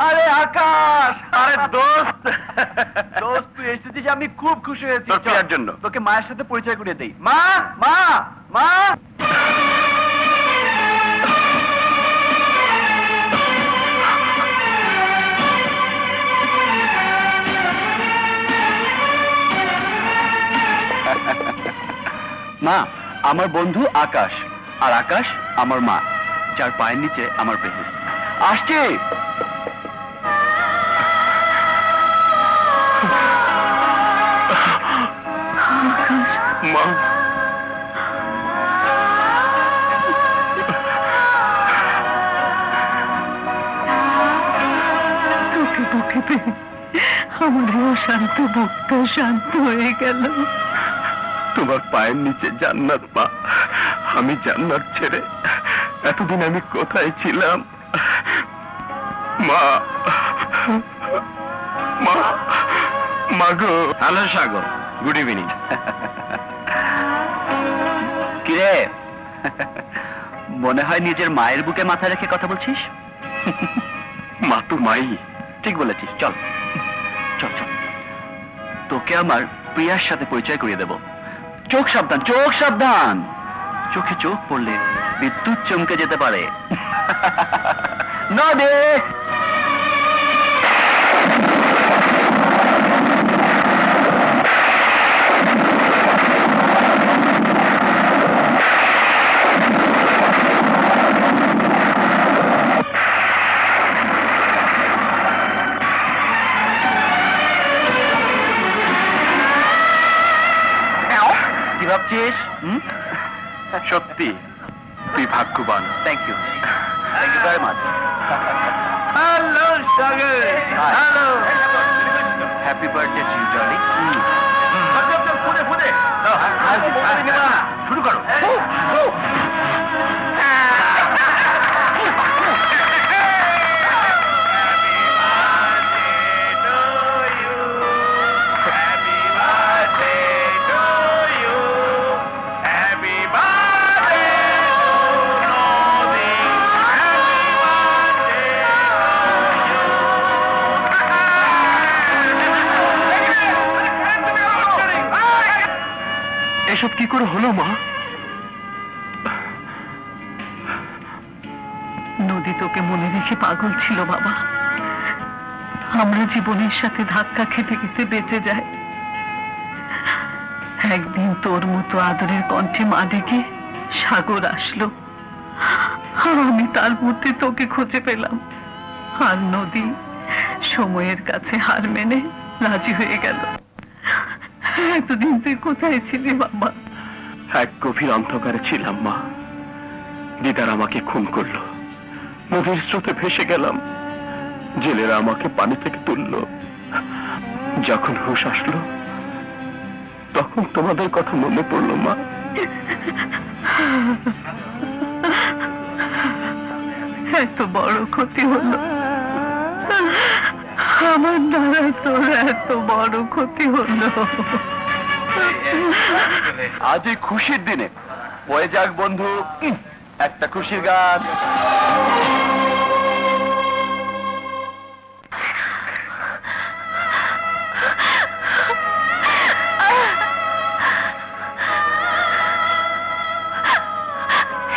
আরে আকাশ, আরে দোস্ত, দোস্ত তুই এসেছিস, আমি খুব খুশি হয়েছি। তোর জন্য তোকে মায়ের সাথে পরিচয় করিয়ে দেই। মা, মা, মা। মা, আমার বন্ধু আকাশ, আর আকাশ আমার মা, যার পায়ের নিচে আমার বেহেশত। আসছে। মা, তোকে বুকে পেয়ে আমার অশান্ত বুকটা শান্ত হয়ে গেল। তোমার পায়ের নিচে জান্নাত মা। আমি জান্নাত ছেড়ে এতদিন আমি কোথায় ছিলাম মা? মা, মাগো। হ্যালো সাগর, গুড ইভিনিং। কিরে, মনে হয় নিজের মায়ের বুকে মাথা রেখে কথা বলছিস? মা তো মাই। ঠিক বলেছিস, চল চল চল, তোকে আমার প্রিয়ার সাথে পরিচয় করিয়ে দেব। চোখ সাবধান, চোখ সাবধান, চোখে চোখ পড়লে বিদ্যুৎ চমকে যেতে পারে। নদে কি ভাবছিস? সত্যি তুই ভাগ্যবান। Thank you, thank you very much. Hello Sagar. Hello, happy birthday to you darling. শুরু করো। এসব কি করে হলো মা? নদী তোকে মনে রেখে পাগল ছিল বাবা। আমরা জীবনের সাথে ধাক্কা খেতে খেতে বেঁচে যাই। একদিন তোর মতো আদরের কণ্ঠে মা ডেকে সাগর আসলো, আমি তার মধ্যে তোকে খুঁজে পেলাম। আর নদী সময়ের কাছে হার মেনে রাজি হয়ে গেল। এতদিন তুই কোথায় ছিলি বাবা? এক গভীর অন্ধকারে ছিলাম মা। দিদার আমাকে খুন করলো, নদীর স্রোতে ভেসে গেলাম, জেলেরা আমাকে পানি থেকে তুললো। যখন হুঁশ আসলো তখন তোমাদের কথা মনে পড়লো মা। এত বড় ক্ষতি হলো আমার দ্বারা, তোর এত বড় ক্ষতি হলো। আজ এই খুশির দিনে বয়ে যাক বন্ধু একটা খুশির গান।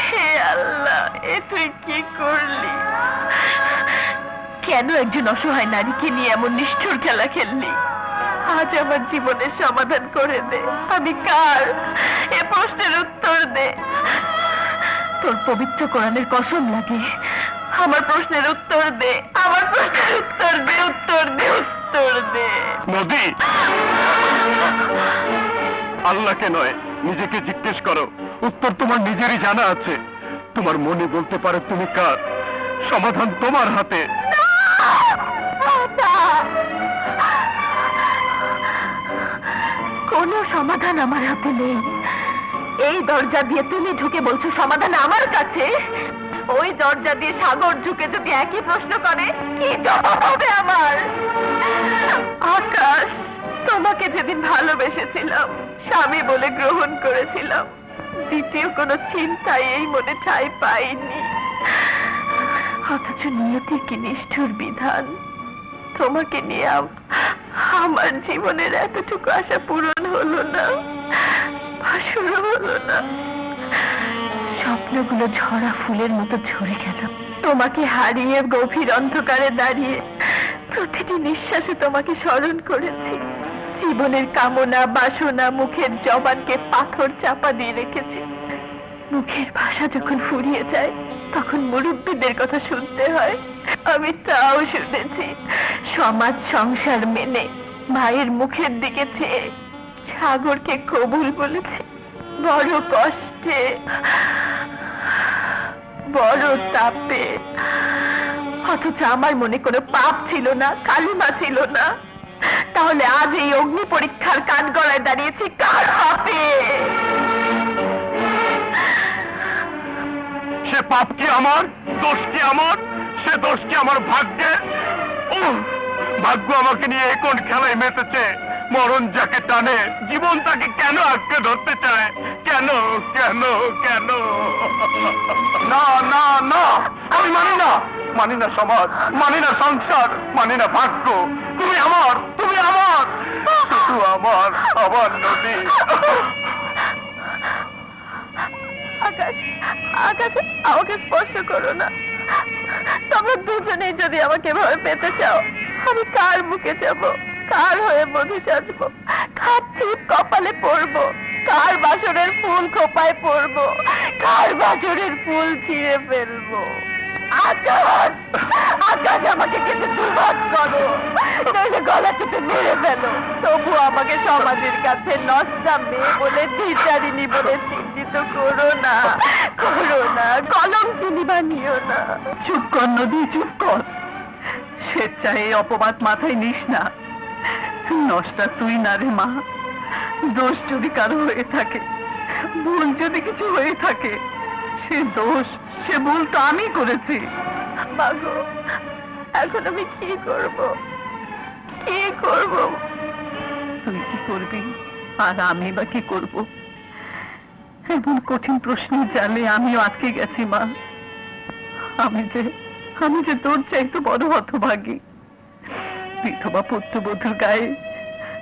হে আল্লাহ, এ তুই কি করলি? কেন একজন অসহায় নারীকে নিয়ে এমন নিষ্ঠুর খেলা খেললি? আজ আমার জীবনের সমাধান করে দে। আমি কার, এ প্রশ্নের উত্তর দে। তোর পবিত্র কোরআনের কসম লাগে, আমার প্রশ্নের উত্তর দে, আমার প্রশ্নের উত্তর দে, উত্তর দে, উত্তর দে। নদী, আল্লাহকে নয় নিজেকে জিজ্ঞেস করো, উত্তর তোমার নিজেরই জানা আছে। তোমার মনে বলতে পারে তুমি কার, সমাধান তোমার হাতে। কোনো সমাধান আমার হাতে নেই। এই দরজা দিয়ে তুমি ঢুকে বলছো সমাধান আমার কাছে। ওই দরজা দিয়ে সাগর ঢুকে যদি একই প্রশ্ন করে, কি জবাব হবে আমার? আকাশ, তোমাকে যেদিন ভালোবেসেছিলাম, স্বামী বলে গ্রহণ করেছিলাম, দ্বিতীয় কোনো চিন্তাই এই মনে ঠাঁই পাইনি। অথচ নিয়তির কি নিষ্ঠুর বিধান। তোমাকে নিয়ে আমার জীবনের এতটুকু আশা পূরণ হলো না, ভাসুরও হলো না। স্বপ্নগুলো ঝরা ফুলের মতো ঝরে গেল। তোমাকে হারিয়ে গভীর অন্ধকারে দাঁড়িয়ে প্রতিটি নিঃশ্বাসে তোমাকে স্মরণ করেছি। জীবনের কামনা বাসনা মুখের জবানকে পাথর চাপা দিয়ে রেখেছি। মুখের ভাষা যখন ফুরিয়ে যায় তখন মুরব্বীদের কথা শুনতে হয়। আমি তাও শুনেছি। সমাজ সংসার মেনে মায়ের মুখের দিকে চেয়ে সাগরকে কবুল বলেছি। বড় কষ্টে, বড় তাপে। অথচ আমার মনে কোনো পাপ ছিল না, কালিমা ছিল না। তাহলে আজ এই অগ্নি পরীক্ষার কাঠগড়ায় দাঁড়িয়েছি কার পাপে? সে পাপ কি আমার, দোষ কি আমার? সে দোষ কি আমার ভাগ্যে? ভাগ্য আমাকে নিয়ে কোন খেলায় মেতেছে। মরণ যাকে টানে জীবন তাকে কেন আঁকড়ে ধরতে চায়? কেন কেন কেন? না না না, আমি মানি না। মানি না সমাজ, মানি না সংসার, মানি না ভাগ্য। তুমি আমার, তুমি আমার, শুধু আমার, আমার নদী। আকাশ, আকাশ, আমাকে স্পর্শ করো না। তোমরা দুজনেই যদি আমাকে এভাবে পেতে চাও, আমি কার মুখে যাব? কার হয়ে মধু সাজবো? কার ছিপ কপালে পড়বো? কার বাসরের ফুল খোপায় পড়বো? কার বাসরের ফুল ছিঁড়ে ফেলবো? আকাশ, আকাশ, আমাকে কেটে দুর্ভাগ করো, নইলে গলা কেটে মেরে ফেলো। তবু আমাকে সমাজের কাছে নষ্টা মেয়ে বলে, দ্বিচারিণী বলে চিহ্নিত করো না, করো না, কলঙ্কিনী বানিও না। চুপ কর নদী, চুপ কর। স্বেচ্ছায় অপবাদ মাথায় নিস না। নষ্টা তুই না রে মা। দোষ যদি কারো হয়ে থাকে, ভুল যদি কিছু হয়ে থাকে, সে দোষ, সে ভুল তো আমি করেছি। মাগো, এখন আমি কি করব? কি করব? তুই কি করবি আর আমি বা কি করব? এমন কঠিন প্রশ্নের জালে আমিও আটকে গেছি মা। আমি যে তোর চাইতে বড় হতভাগী। বিধবা পুত্রবধূর গায়ে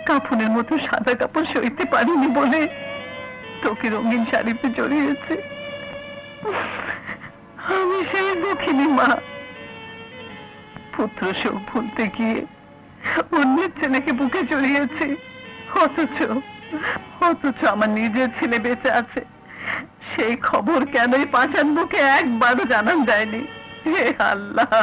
কাফনের মতো সাদা কাপড় সইতে পারিনি বলে তোকে রঙিন শাড়িতে জড়িয়েছে। আমি সেই দুঃখিনী মা। পুত্র শোক ভুলতে গিয়ে অন্যের ছেলেকে বুকে জড়িয়েছি। অথচ আমার নিজের ছেলে বেঁচে আছে, সেই খবর কেনই পাঁচান বুকে একবারও জানান যায়নি। হে আল্লাহ,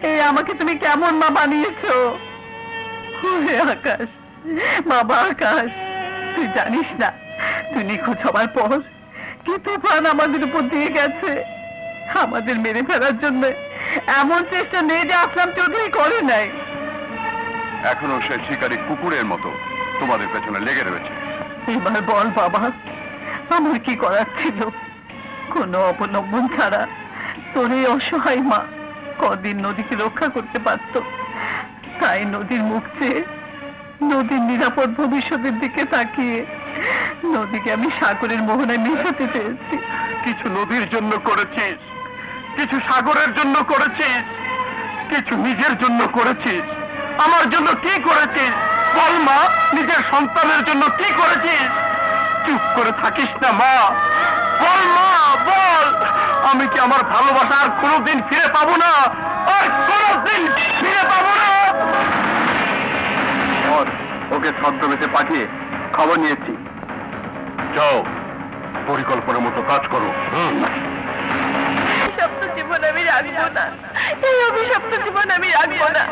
এই আমাকে তুমি কেমন মা বানিয়েছো? হে আকাশ, বাবা আকাশ, তুই জানিস না তুই নিখোঁজ হবার পর কি তুফান আমাদের উপর দিয়ে গেছে। আমাদের মেরে ফেলার জন্য এমন চেষ্টা নেই যে আসলাম চৌধুরী করে নাই। এখনো সে শিকারী কুকুরের মতো তোমাদের পেছনে লেগে রয়েছে। এবার বল বাবা, আমার কি করার ছিল? কোনো অবলম্বন ছাড়া তোর এই অসহায় মা কদিন নদীকে রক্ষা করতে পারত। তাই নদীর মুখ চেয়ে, নদীর নিরাপদ ভবিষ্যতের দিকে তাকিয়ে নদীকে আমি সাগরের মোহনায় মেশাতে চেয়েছি। কিছু নদীর জন্য করেছিস, কিছু সাগরের জন্য করেছিস, কিছু নিজের জন্য করেছিস। আমার জন্য কি করেছিস বল মা? নিজের সন্তানের জন্য কি করেছিস? চুপ করে থাকিস না মা, বল মা, বল। আমি কি আমার ভালোবাসা আর কোনোদিন ফিরে পাবো না? আর কোনোদিন ফিরে পাবো না। ওকে ছদ্মবেশে পাঠিয়ে খবর নিয়েছি। যাও, পরিকল্পনার মতো কাজ করো। অভিশপ্ত জীবন আমি রাখবো না, এই অভিশপ্ত জীবন আমি রাখবো না।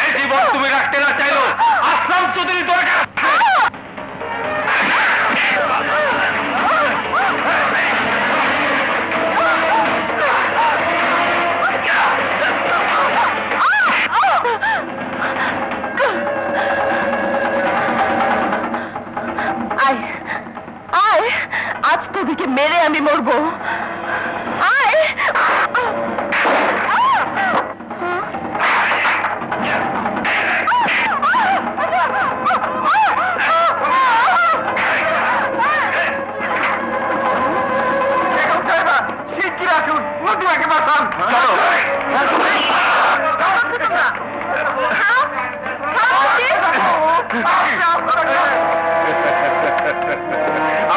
এই জীবন তুমি রাখতে না চাইলো আসলাম চৌধুরী দরকার। আজ তোদিকে মেরে আমি মরবো। আয়,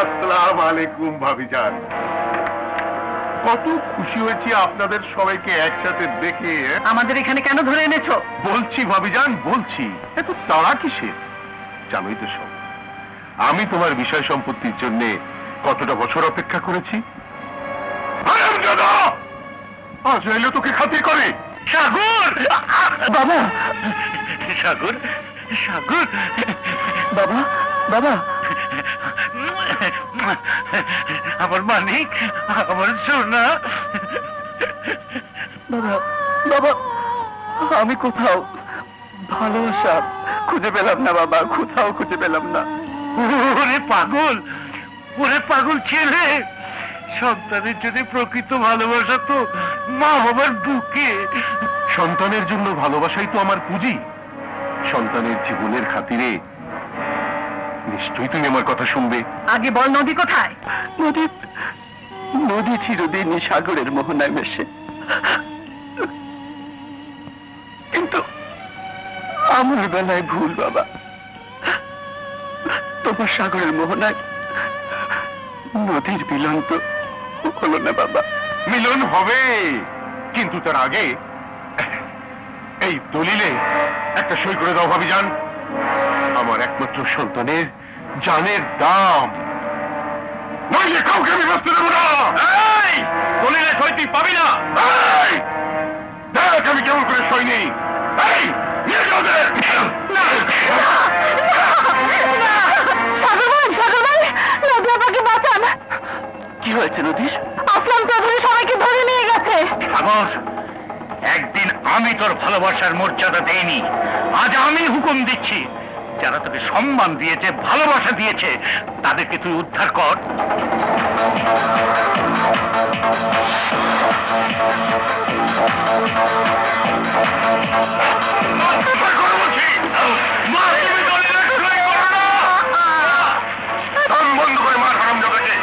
আসসালামু আলাইকুম ভাবিজান। কত খুশি হয়েছি আপনাদের সবাইকে একসাথে দেখে। আমাদের এখানে কেন ধরে এনেছো? বলছি ভাবিজান, বলছি। এত তাড়া কিসের? জানোই তো সব, আমি তোমার বিষয় সম্পত্তির জন্য কতটা বছর অপেক্ষা করেছি। আজ এলো তোকে খাতির করে। সাগর! বাবা, সাগর, সাগর! বাবা, বাবা, আমার মানিক, আমার সোনা। বাবা, বাবা, আমি কোথাও ভালোবাসা খুঁজে পেলাম না বাবা, কোথাও খুঁজে পেলাম না। ওরে পাগল, ওরে পাগল ছেলে, সন্তানের জন্য প্রকৃত ভালোবাসা তো মা বাবার বুকে। সন্তানের জন্য ভালোবাসাই তো আমার পুঁজি। সন্তানের জীবনের খাতিরে নিশ্চয়ই তুমি আমার কথা শুনবে। আগে বল, নদী কোথায়? নদী, নদী চিরদিনই সাগরের মোহনায় মেশে, কিন্তু আমার বেলায় ভুল বাবা। তোমার সাগরের মোহনায় নদীর মিলন তো হলো না বাবা। মিলন হবে, কিন্তু তার আগে এই দলিলে একটা সই করে দাও ভাবিজান। আমার একমাত্র সন্তানের জানের দাম, নইলে কাউকে আমি বাঁচতে দেবো না। এই দলিলে সই তুই পাবি না। এই, দেখ আমি কেমন করে সই নেই। এই, নিয়ে যাও ওদের। সাগর ভাই, সাগর ভাই, নদী আমাকে বাঁচান। কি হয়েছে নদীর? আসলাম চৌধুরী সবাইকে ধরে নিয়ে গেছে। সাগর, একদিন আমি তোর ভালোবাসার মর্যাদা দেইনি, আজ আমি হুকুম দিচ্ছি, যারা তোকে সম্মান দিয়েছে, ভালোবাসা দিয়েছে, তাদেরকে তুই উদ্ধার কর। বন্ধ করে মার হারাম জগতে।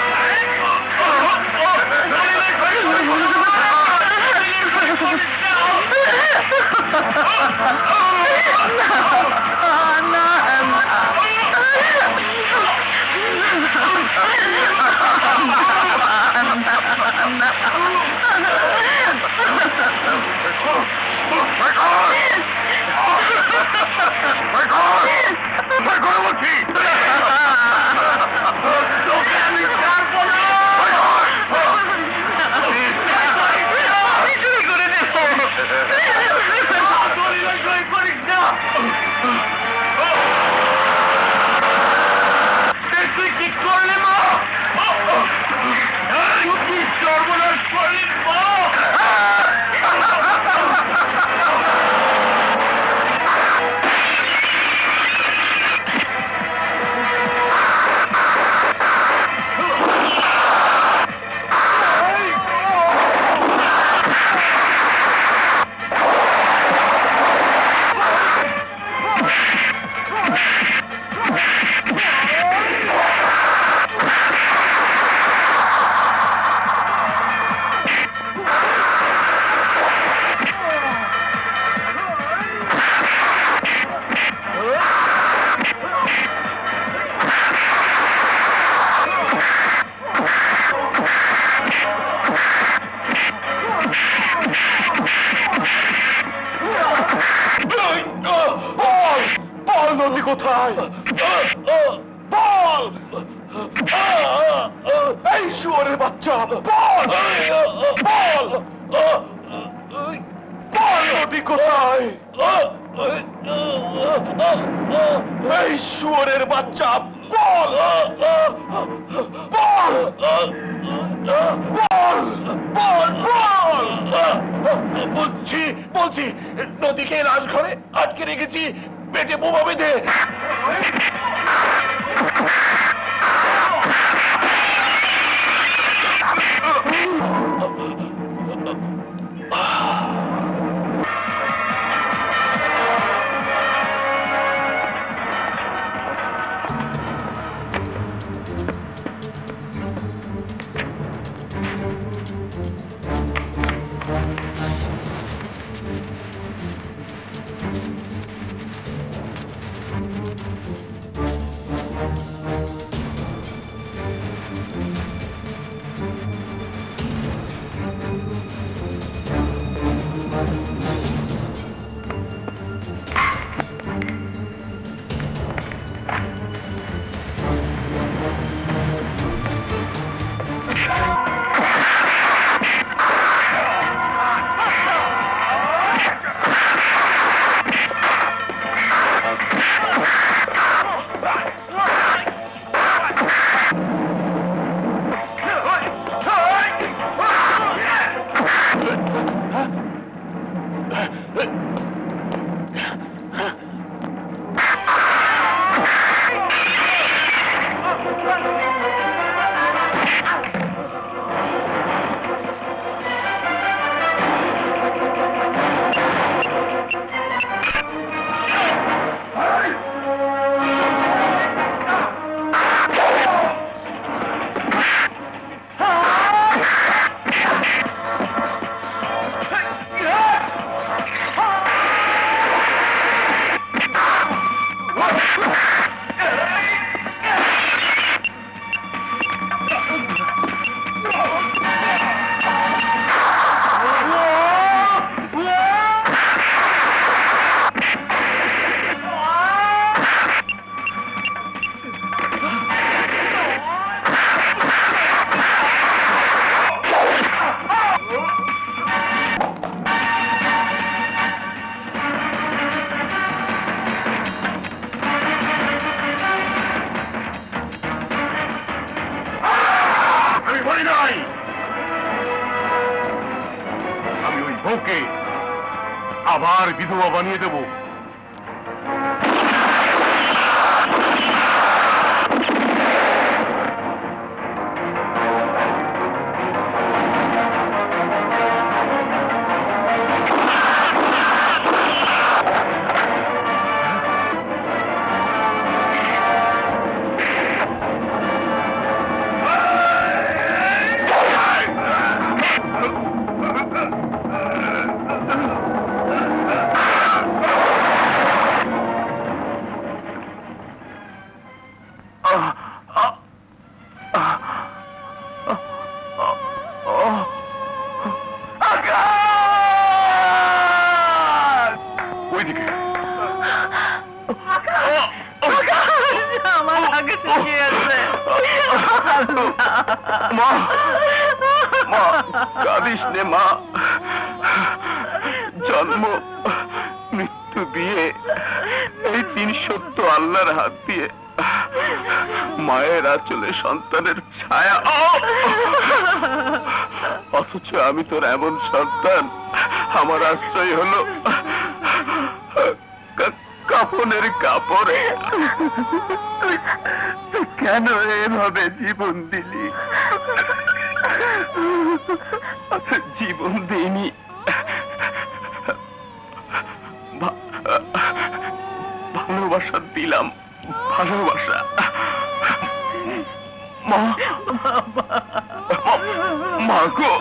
নদী কোথায়? বল! এই শুয়োরের বাচ্চা, বল! বল! বল নদী কোথায়? এই শুয়োরের বাচ্চা, বল! বল! বল! বল! বল! বলছি, বলছি, নদীকে রাজঘরে আটকে রেখেছি, পেটে বোমা বেঁধে। আমি ওই বউকে আবার বিধবা বানিয়ে দেব। কাঁদিস নে মা, জন্ম মৃত্যু বিয়ে এই তিন সত্য আল্লাহর হাত দিয়ে মায়ের আঁচলে সন্তানের ছায়া, অথচ আমি তোর এমন সন্তান, আমার আশ্রয় হলো কাফনের কাপড়ে। কেন এভাবে জীবন দিলি? জীবন দিইনি, ভালোবাসা দিলাম, ভালোবাসা। মা গো,